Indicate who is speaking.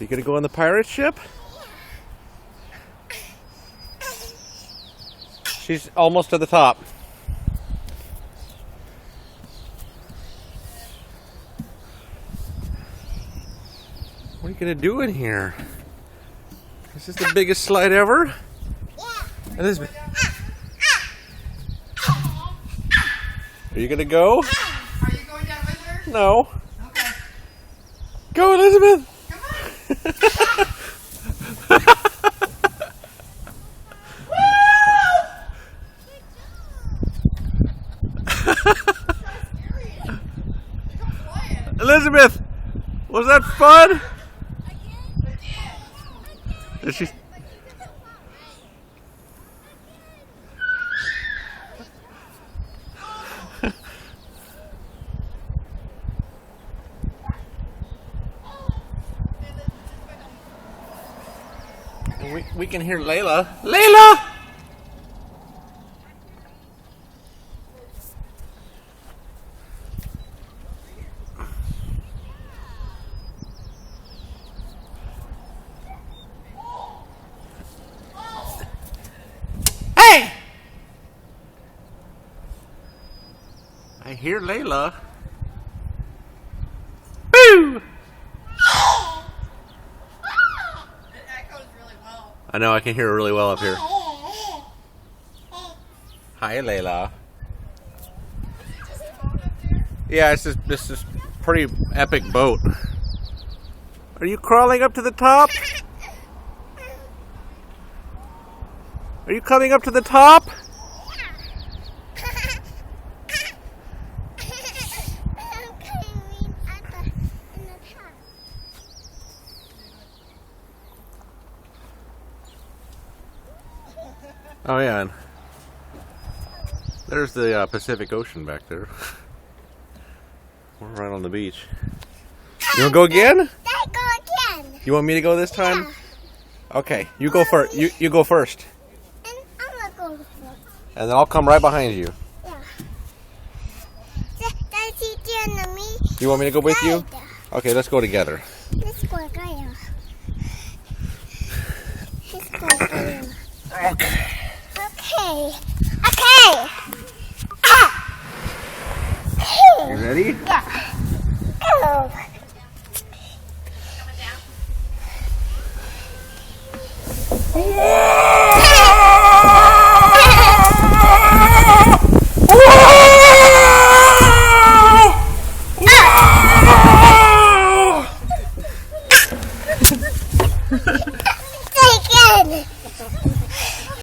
Speaker 1: Are you gonna go on the pirate ship? She's almost to the top. What are you gonna do in here? Is this the biggest slide ever?
Speaker 2: Yeah.
Speaker 1: Elizabeth. Are you gonna go?
Speaker 2: Are you going down with her?
Speaker 1: No.
Speaker 2: Okay.
Speaker 1: Go, Elizabeth! Elizabeth! Was that fun? Is she... We can hear Layla. Layla! Hey! I hear Layla. Boo! I know, I can hear her really well up here. Hi, Layla. Yeah, it's this is pretty epic boat. Are you crawling up to the top? Are you coming up to the top? Oh yeah, and there's the Pacific Ocean back there. We're right on the beach. You want to go again?
Speaker 2: Go again.
Speaker 1: You want me to go this time? Yeah. Okay, you go first. You go first.
Speaker 2: And I'm gonna go first.
Speaker 1: And then I'll come right behind you.
Speaker 2: Yeah. Does he do me?
Speaker 1: You want me to go with you? Okay, let's go together.
Speaker 2: Let's go together. Let's go together.
Speaker 1: Okay.
Speaker 2: Okay. Okay. Ah.
Speaker 1: You ready?
Speaker 2: Yeah. Go. Say again.